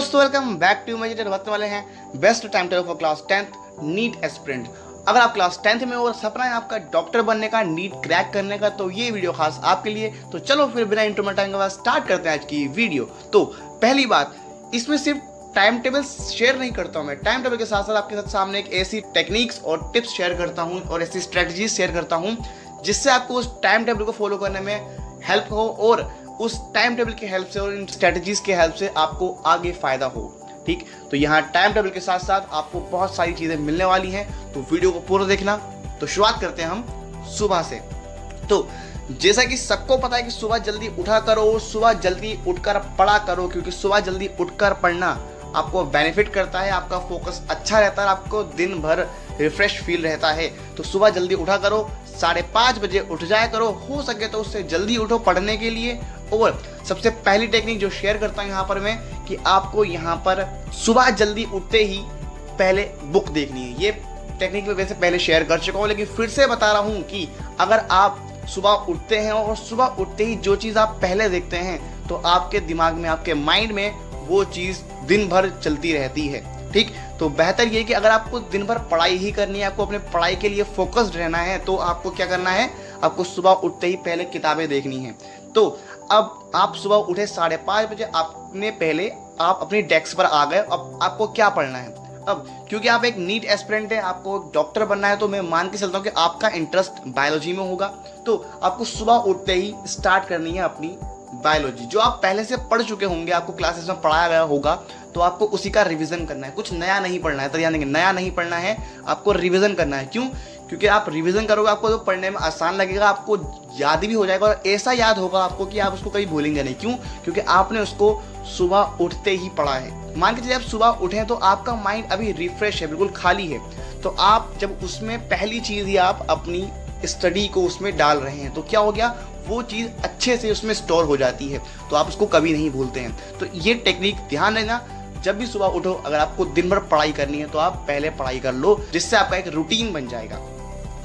दोस्तों, welcome back to major बताने वाले हैं best time table for class 10th NEET aspirant. अगर आप क्लास 10th में हो और सपना है आपका डॉक्टर बनने का, नीट क्रैक करने का, तो ये वीडियो खास आपके लिए। तो चलो फिर बिना इंट्रो में टाइम के बाद स्टार्ट करते हैं आज की वीडियो। तो पहली बात, इसमें सिर्फ टाइम टेबल शेयर नहीं करता हूँ मैं, टाइम टेबल के साथ साथ आपके साथ सामने एक ऐसी टेक्निक्स और टिप्स शेयर करता हूँ और ऐसी स्ट्रेटजीज शेयर करता हूँ जिससे आपको उस टाइम टेबल को फॉलो करने में हेल्प हो और उस टाइम टेबल की हेल्प से और इन स्ट्रेटजीज की हेल्प से आपको आगे फायदा हो। ठीक, तो यहाँ टाइम टेबल के साथ साथ आपको बहुत सारी चीजें मिलने वाली हैं, तो वीडियो को पूरा देखना। तो शुरुआत करते हैं हम सुबह से। तो जैसा कि सबको पता है कि सुबह जल्दी उठा करो, सुबह जल्दी उठकर पढ़ा करो, क्योंकि सुबह जल्दी उठकर पढ़ना आपको बेनिफिट करता है, आपका फोकस अच्छा रहता है, आपको दिन भर रिफ्रेश फील रहता है। तो सुबह जल्दी उठा करो, 5:30 बजे उठ जाया करो, हो सके तो उससे जल्दी उठो पढ़ने के लिए। और सबसे पहली टेक्निक जो शेयर करता हूँ यहाँ पर मैं, कि आपको यहाँ पर सुबह जल्दी उठते ही पहले बुक देखनी है। ये टेक्निक मैं वैसे पहले शेयर कर चुका हूँ, लेकिन फिर से बता रहा हूँ कि अगर आप सुबह उठते हैं और सुबह उठते ही जो चीज़ आप पहले देखते हैं, तो आपके दिमाग में, आपके माइंड में वो चीज़ दिन भर चलती रहती है। ठीक, तो बेहतर ये कि अगर आपको दिन भर पढ़ाई ही करनी है, आपको अपने पढ़ाई के लिए फोकस्ड रहना है, तो आपको क्या करना है, आपको सुबह उठते ही पहले किताबें देखनी है। तो अब आप सुबह उठे 5:30 बजे, आपने पहले आप अपनी डेस्क पर आ गए। अब आपको क्या पढ़ना है? अब क्योंकि आप एक नीट एस्पिरेंट है, आपको डॉक्टर बनना है, तो मैं मान के चलता हूँ कि आपका इंटरेस्ट बायोलॉजी में होगा। तो आपको सुबह उठते ही स्टार्ट करनी है अपनी बायोलॉजी, जो आप पहले से पढ़ चुके होंगे, आपको क्लासेस में पढ़ाया गया होगा, तो आपको उसी का रिवीजन करना है। कुछ नया नहीं पढ़ना है, तो यानी कि नया नहीं पढ़ना है, आपको रिवीजन करना है। क्यों? क्योंकि आप रिवीजन करोगे, आपको तो पढ़ने में आसान लगेगा, आपको याद भी हो जाएगा और ऐसा याद होगा आपको कि आप उसको कभी भूलेंगे नहीं। क्यों? क्योंकि आपने उसको सुबह उठते ही पढ़ा है। मान के चलिए आप सुबह उठें तो आपका माइंड अभी रिफ्रेश है, बिल्कुल खाली है, तो आप जब उसमें पहली चीज़ ही आप अपनी स्टडी को उसमें डाल रहे हैं, तो क्या हो गया, वो चीज़ अच्छे से उसमें स्टोर हो जाती है, तो आप उसको कभी नहीं भूलते हैं। तो ये टेक्निक ध्यान देना, जब भी सुबह उठो, अगर आपको दिन भर पढ़ाई करनी है तो आप पहले पढ़ाई कर लो, जिससे आपका एक रूटीन बन जाएगा।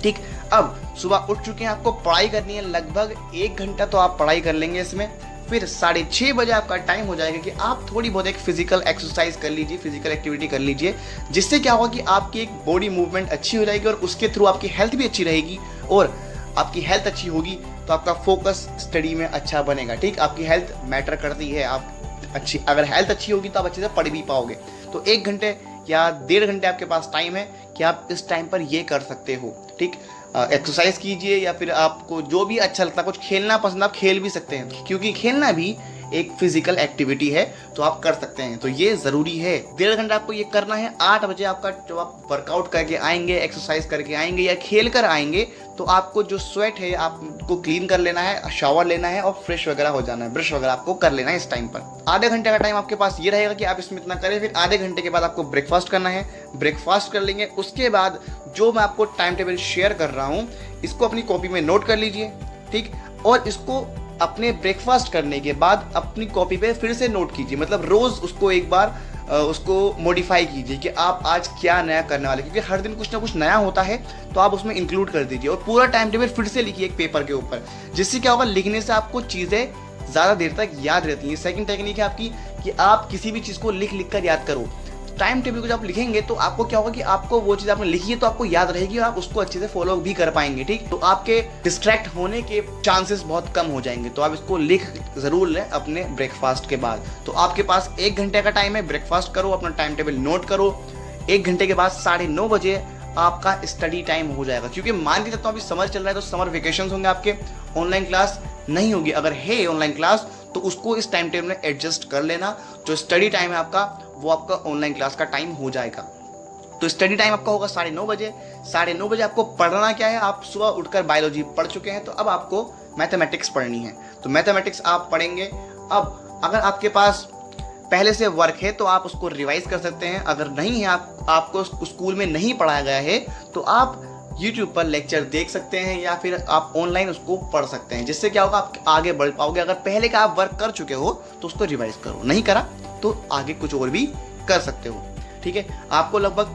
ठीक, अब सुबह उठ चुके हैं, आपको पढ़ाई करनी है, लगभग 1 घंटा तो आप पढ़ाई कर लेंगे इसमें। फिर 6:30 बजे आपका टाइम हो जाएगा कि आप थोड़ी बहुत एक फिजिकल एक्सरसाइज कर लीजिए, फिजिकल एक्टिविटी कर लीजिए, जिससे क्या होगा कि आपकी एक बॉडी मूवमेंट अच्छी हो जाएगी और उसके थ्रू आपकी हेल्थ भी अच्छी रहेगी। और आपकी हेल्थ अच्छी होगी तो आपका फोकस स्टडी में अच्छा बनेगा। ठीक, आपकी हेल्थ मैटर करती है, आप अच्छी, अगर हेल्थ अच्छी होगी तो आप अच्छे से पढ़ भी पाओगे। तो 1 घंटे या 1.5 घंटे आपके पास टाइम है कि आप इस टाइम पर ये कर सकते हो। ठीक, एक्सरसाइज कीजिए, या फिर आपको जो भी अच्छा लगता है, कुछ खेलना पसंद, आप खेल भी सकते हैं, क्योंकि खेलना भी एक फिजिकल एक्टिविटी है, तो आप कर सकते हैं। तो ये ज़रूरी है, 1.5 घंटा आपको ये करना है। 8 बजे आपका जो आप वर्कआउट करके आएंगे, एक्सरसाइज करके आएंगे या खेल कर आएंगे, तो आपको जो स्वेट है आपको क्लीन कर लेना है, शावर लेना है और फ्रेश वगैरह हो जाना है, ब्रश वगैरह आपको कर लेना है इस टाइम पर। आधे घंटे का टाइम आपके पास ये रहेगा कि आप इसमें इतना करें। फिर आधे घंटे के बाद आपको ब्रेकफास्ट करना है, ब्रेकफास्ट कर लेंगे। उसके बाद जो मैं आपको टाइम टेबल शेयर कर रहा हूँ, इसको अपनी कॉपी में नोट कर लीजिए। ठीक, और इसको अपने ब्रेकफास्ट करने के बाद अपनी कॉपी पे फिर से नोट कीजिए, मतलब रोज उसको एक बार उसको मॉडिफाई कीजिए कि आप आज क्या नया करने वाले, क्योंकि हर दिन कुछ ना कुछ नया होता है, तो आप उसमें इंक्लूड कर दीजिए। और पूरा टाइम टेबल फिर से लिखिए एक पेपर के ऊपर, जिससे क्या होगा, लिखने से आपको चीज़ें ज़्यादा देर तक याद रहती हैं। सेकंड टेक्निक है आपकी कि आप किसी भी चीज़ को लिख कर याद करो। टाइम टेबल को जब आप लिखेंगे तो आपको क्या होगा कि आपको वो चीज़ आपने लिखी है तो आपको याद रहेगी और आप उसको अच्छे से फॉलो भी कर पाएंगे। ठीक, तो आपके डिस्ट्रैक्ट होने के चांसेस बहुत कम हो जाएंगे। तो आप इसको लिख ज़रूर लें अपने ब्रेकफास्ट के बाद। तो आपके पास 1 घंटे का टाइम है, ब्रेकफास्ट करो, अपना टाइम टेबल नोट करो। 1 घंटे के बाद 9:30 बजे आपका स्टडी टाइम हो जाएगा, क्योंकि मान के चलता हूँ अभी समर चल रहा है, तो समर वेकेशन होंगे आपके, ऑनलाइन क्लास नहीं होगी। अगर है ऑनलाइन क्लास तो उसको इस टाइम टेबल में एडजस्ट कर लेना। जो स्टडी टाइम है आपका, वो आपका ऑनलाइन क्लास का टाइम हो जाएगा। तो स्टडी टाइम आपका होगा 9:30 बजे। 9:30 बजे आपको पढ़ना क्या है, आप सुबह उठकर बायोलॉजी पढ़ चुके हैं, तो अब आपको मैथमेटिक्स पढ़नी है, तो मैथमेटिक्स आप पढ़ेंगे। अब अगर आपके पास पहले से वर्क है तो आप उसको रिवाइज कर सकते हैं। अगर नहीं है, आपको स्कूल में नहीं पढ़ाया गया है, तो आप YouTube पर लेक्चर देख सकते हैं या फिर आप ऑनलाइन उसको पढ़ सकते हैं, जिससे क्या होगा, आप आगे बढ़ पाओगे। अगर पहले का आप वर्क कर चुके हो तो उसको रिवाइज करो, नहीं करा तो आगे कुछ और भी कर सकते हो। ठीक है, आपको लगभग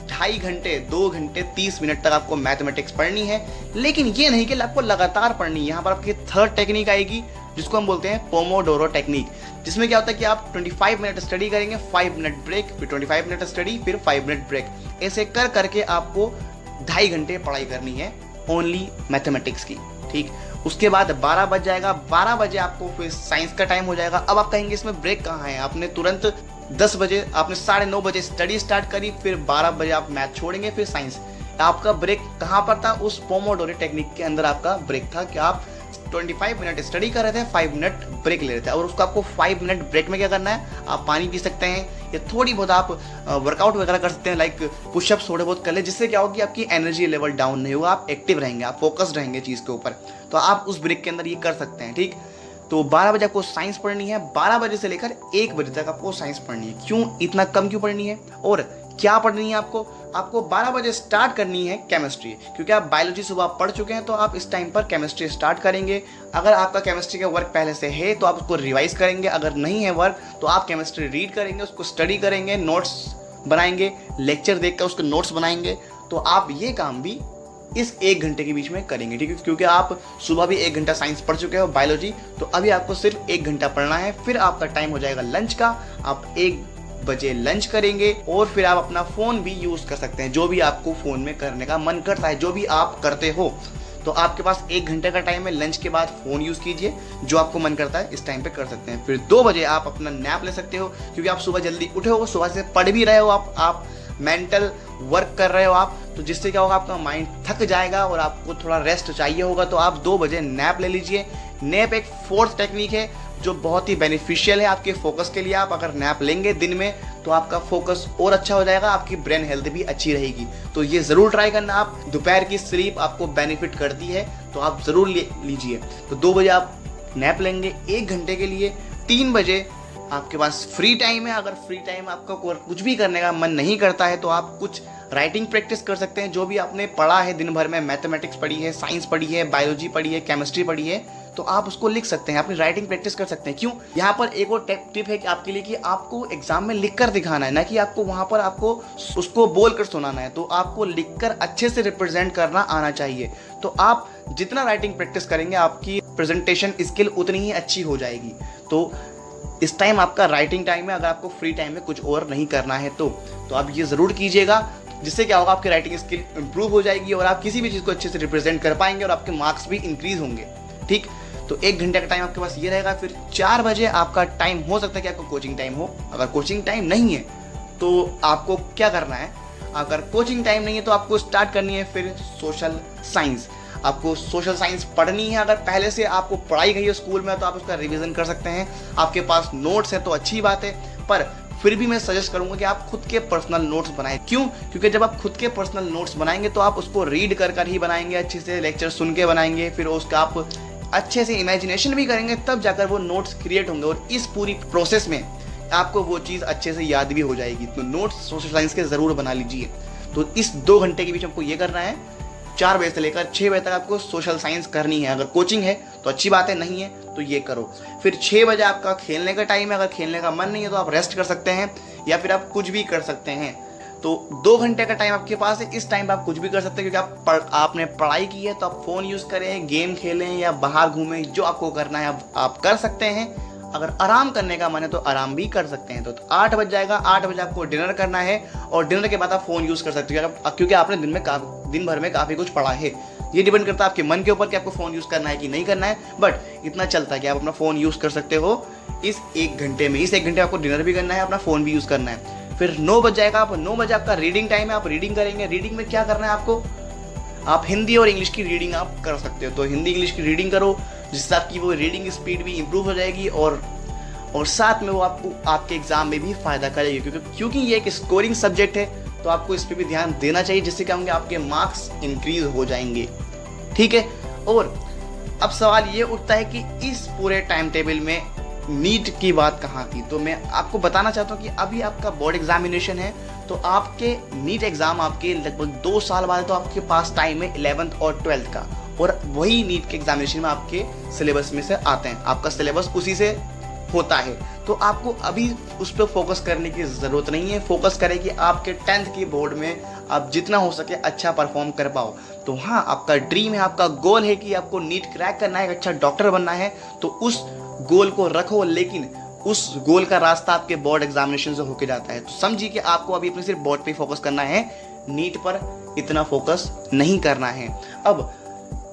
2.5 घंटे 2 घंटे 30 मिनट तक आपको मैथमेटिक्स पढ़नी है, लेकिन ये नहीं कि आपको लगातार पढ़नी है। यहाँ पर आपकी थर्ड टेक्निक आएगी, जिसको हम बोलते हैं पोमोडोरो टेक्निक, जिसमें क्या होता है कि आप 25 मिनट स्टडी करेंगे, 5 मिनट ब्रेक, फिर 25 मिनट स्टडी, फिर 5 मिनट ब्रेक। ऐसे कर करके आपको 2.5 घंटे पढ़ाई करनी है ओनली मैथमेटिक्स की। ठीक, उसके बाद 12 बज जाएगा, 12 बजे आपको फिर साइंस का टाइम हो जाएगा। अब आप कहेंगे इसमें ब्रेक कहाँ है, आपने तुरंत 10 बजे, आपने 9:30 बजे स्टडी स्टार्ट करी, फिर 12 बजे आप मैथ छोड़ेंगे, फिर साइंस। आपका ब्रेक कहाँ पर था, उस पोमोडोरो टेक्निक के अंदर आपका ब्रेक था कि आप 25 मिनट स्टडी कर रहे थे, 5 मिनट ब्रेक ले रहे थे। और उसको आपको 5 मिनट ब्रेक में क्या करना है, आप पानी पी सकते हैं या थोड़ी बहुत आप वर्कआउट वगैरह कर सकते हैं, लाइक पुशअप्स थोड़े बहुत कर ले, जिससे क्या होगा कि आपकी एनर्जी लेवल डाउन नहीं होगा, आप एक्टिव रहेंगे, आप फोकस्ड रहेंगे चीज़ के ऊपर। तो आप उस ब्रेक के अंदर ये कर सकते हैं। ठीक, तो 12 बजे आपको साइंस पढ़नी है, 12 बजे से लेकर 1 बजे तक आपको साइंस पढ़नी है। क्यों इतना कम क्यों पढ़नी है और क्या पढ़नी है आपको? आपको 12 बजे स्टार्ट करनी है केमिस्ट्री, क्योंकि आप बायोलॉजी सुबह पढ़ चुके हैं, तो आप इस टाइम पर केमिस्ट्री स्टार्ट करेंगे। अगर आपका केमिस्ट्री का वर्क पहले से है तो आप उसको रिवाइज करेंगे, अगर नहीं है वर्क तो आप केमिस्ट्री रीड करेंगे, उसको स्टडी करेंगे, नोट्स बनाएंगे, लेक्चर देखकर उसके नोट्स बनाएंगे। तो आप ये काम भी इस 1 घंटे के बीच में करेंगे। ठीक है, क्योंकि आप सुबह भी 1 घंटा साइंस पढ़ चुके हो बायोलॉजी, तो अभी आपको सिर्फ 1 घंटा पढ़ना है। फिर आपका टाइम हो जाएगा लंच का, आप 1 बजे लंच करेंगे और फिर आप अपना फ़ोन भी यूज़ कर सकते हैं, जो भी आपको फ़ोन में करने का मन करता है, जो भी आप करते हो। तो आपके पास 1 घंटे का टाइम है, लंच के बाद फ़ोन यूज़ कीजिए, जो आपको मन करता है इस टाइम पे कर सकते हैं। फिर 2 बजे आप अपना नैप ले सकते हो, क्योंकि आप सुबह जल्दी उठे हो, सुबह से पढ़ भी रहे हो, आप मेंटल वर्क कर रहे हो आप, तो जिससे क्या होगा, आपका माइंड थक जाएगा और आपको थोड़ा रेस्ट चाहिए होगा। तो आप 2 बजे नैप ले लीजिए। नैप एक 4th टेक्निक है जो बहुत ही बेनिफिशियल है आपके फोकस के लिए। आप अगर नैप लेंगे दिन में तो आपका फोकस और अच्छा हो जाएगा, आपकी ब्रेन हेल्थ भी अच्छी रहेगी। तो ये ज़रूर ट्राई करना आप, दोपहर की स्लीप आपको बेनिफिट करती है, तो आप ज़रूर लीजिए। तो 2 बजे आप नैप लेंगे 1 घंटे के लिए। 3 बजे आपके पास फ्री टाइम है। अगर फ्री टाइम आपका कुछ भी करने का मन नहीं करता है तो आप कुछ राइटिंग प्रैक्टिस कर सकते हैं। जो भी आपने पढ़ा है दिन भर में, मैथमेटिक्स पढ़ी है, साइंस पढ़ी है, बायोलॉजी पढ़ी है, केमिस्ट्री पढ़ी है, तो आप उसको लिख सकते हैं, अपनी राइटिंग प्रैक्टिस कर सकते हैं। क्यों? यहाँ पर एक और टिप है कि आपके लिए कि आपको एग्जाम में लिख कर दिखाना है, ना कि आपको वहाँ पर आपको उसको बोल कर सुनाना है। तो आपको लिख कर अच्छे से रिप्रेजेंट करना आना चाहिए। तो आप जितना राइटिंग प्रैक्टिस करेंगे आपकी प्रेजेंटेशन स्किल उतनी ही अच्छी हो जाएगी। तो इस टाइम आपका राइटिंग टाइम है, अगर आपको फ्री टाइम में कुछ और नहीं करना है तो आप ये ज़रूर कीजिएगा, जिससे क्या होगा, आपकी राइटिंग स्किल इंप्रूव हो जाएगी और आप किसी भी चीज़ को अच्छे से रिप्रेजेंट कर पाएंगे और आपके मार्क्स भी इंक्रीज होंगे। ठीक, तो 1 घंटे का टाइम आपके पास ये रहेगा। फिर 4 बजे आपका टाइम हो सकता है कि आपको कोचिंग टाइम हो। अगर कोचिंग टाइम नहीं है तो आपको क्या करना है, अगर कोचिंग टाइम नहीं है तो आपको स्टार्ट करनी है फिर सोशल साइंस। आपको सोशल साइंस पढ़नी है। अगर पहले से आपको पढ़ाई गई है स्कूल में तो आप उसका रिवीजन कर सकते हैं। आपके पास नोट्स है तो अच्छी बात है, पर फिर भी मैं सजेस्ट करूंगा कि आप खुद के पर्सनल नोट्स बनाएं। क्यों? क्योंकि जब आप खुद के पर्सनल नोट्स बनाएंगे तो आप उसको रीड कर ही बनाएंगे, अच्छे से लेक्चर सुन के बनाएंगे, फिर उसका आप अच्छे से इमेजिनेशन भी करेंगे, तब जाकर वो नोट्स क्रिएट होंगे और इस पूरी प्रोसेस में आपको वो चीज़ अच्छे से याद भी हो जाएगी। तो नोट्स सोशल साइंस के ज़रूर बना लीजिए। तो इस 2 घंटे के बीच आपको ये करना है। 4 बजे से लेकर 6 बजे तक आपको सोशल साइंस करनी है। अगर कोचिंग है तो अच्छी बात है, नहीं है तो ये करो। फिर 6 बजे आपका खेलने का टाइम है। अगर खेलने का मन नहीं है तो आप रेस्ट कर सकते हैं या फिर आप कुछ भी कर सकते हैं। तो 2 घंटे का टाइम आपके पास है। इस टाइम पर आप कुछ भी कर सकते हैं, क्योंकि आपने पढ़ाई की है तो आप फ़ोन यूज़ करें, गेम खेलें या बाहर घूमें, जो आपको करना है आप कर सकते हैं। अगर आराम करने का मन है तो आराम भी कर सकते हैं। तो 8 बज जाएगा, 8 बजे आपको डिनर करना है और डिनर के बाद आप फ़ोन यूज़ कर सकते हैं, क्योंकि आपने दिन भर में काफ़ी कुछ पढ़ा है। ये डिपेंड करता है आपके मन के ऊपर कि आपको फ़ोन यूज़ करना है कि नहीं करना है, बट इतना चलता है कि आप अपना फ़ोन यूज़ कर सकते हो इस 1 घंटे में। इस 1 घंटे आपको डिनर भी करना है, अपना फ़ोन भी यूज़ करना है। फिर 9 बज जाएगा, आप 9 बजे आपका रीडिंग टाइम है, आप रीडिंग करेंगे। रीडिंग में क्या करना है आपको, आप हिंदी और इंग्लिश की रीडिंग आप कर सकते हो। तो हिंदी इंग्लिश की रीडिंग करो, जिससे आपकी वो रीडिंग स्पीड भी इंप्रूव हो जाएगी और साथ में वो आपको आपके एग्जाम में भी फ़ायदा करेगी, क्योंकि ये एक स्कोरिंग सब्जेक्ट है, तो आपको इस पर भी ध्यान देना चाहिए, जिससे क्या होंगे, आपके मार्क्स इंक्रीज हो जाएंगे। ठीक है। और अब सवाल ये उठता है कि इस पूरे टाइम टेबल में नीट की बात कहाँ थी। तो मैं आपको बताना चाहता हूँ कि अभी आपका बोर्ड एग्जामिनेशन है, तो आपके नीट एग्ज़ाम आपके लगभग 2 साल बाद, तो आपके पास टाइम है 11th और 12th का, और वही नीट के एग्जामिनेशन में आपके सिलेबस में से आते हैं। आपका सिलेबस उसी से होता है। तो आपको अभी उस पर फोकस करने की ज़रूरत नहीं है। फोकस करें कि आपके 10th की बोर्ड में आप जितना हो सके अच्छा परफॉर्म कर पाओ। तो हाँ, आपका ड्रीम है, आपका गोल है कि आपको नीट क्रैक करना है, एक अच्छा डॉक्टर बनना है, तो उस गोल को रखो, लेकिन उस गोल का रास्ता आपके बोर्ड एग्जामिनेशन से होके जाता है। तो समझिए कि आपको अभी अपने सिर्फ बोर्ड पे फोकस करना है, नीट पर इतना फोकस नहीं करना है। अब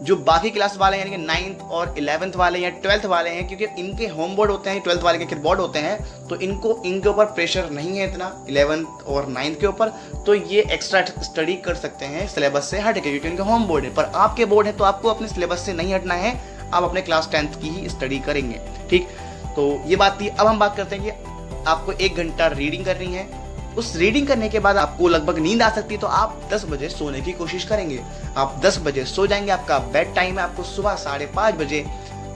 जो बाकी क्लास वाले हैं, यानी कि 9th और 11th वाले या 12th वाले हैं, क्योंकि इनके होम बोर्ड होते हैं, 12th वाले के बोर्ड होते हैं, तो इनके ऊपर प्रेशर नहीं है इतना 11th और 9th के ऊपर, तो ये एक्स्ट्रा स्टडी कर सकते हैं सिलेबस से हट के, क्योंकि इनके होम बोर्ड है। पर आपके बोर्ड है तो आपको अपने सिलेबस से नहीं हटना है, आप अपने क्लास 10th की ही स्टडी करेंगे। ठीक, तो ये बात थी। अब हम बात करते हैं कि आपको 1 घंटा रीडिंग करनी है। उस रीडिंग करने के बाद आपको लगभग नींद आ सकती है, तो आप 10 बजे सोने की कोशिश करेंगे। आप 10 बजे सो जाएंगे, आपका बेड टाइम है, आपको सुबह 5:30 बजे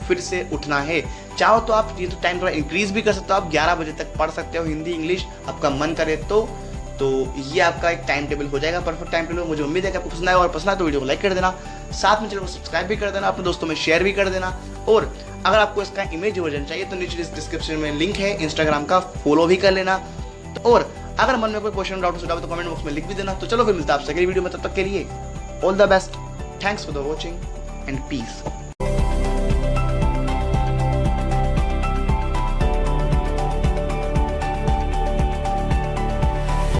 फिर से उठना है। चाहो तो आप ये तो टाइम थोड़ा इंक्रीज भी कर सकते हो, आप 11 बजे तक पढ़ सकते हो हिंदी इंग्लिश, आपका मन करे तो ये आपका एक टाइम टेबल हो जाएगा, परफेक्ट टाइम टेबल। मुझे उम्मीद है कि आपको पसंद आएगा, और पसंद आए तो वीडियो को लाइक कर देना, साथ में चैनल को सब्सक्राइब भी कर देना, अपने दोस्तों में शेयर भी कर देना। और अगर आपको इसका इमेज वर्जन चाहिए तो नीचे डिस्क्रिप्शन में लिंक है इंस्टाग्राम का, फॉलो भी कर लेना। और अगर मन में कोई क्वेश्चन डाउट सुझाव तो कमेंट बॉक्स में लिख भी देना। तो चलो फिर मिलता है आपसे अगली वीडियो में, तब तक के लिए all the best, thanks for the watching and piece.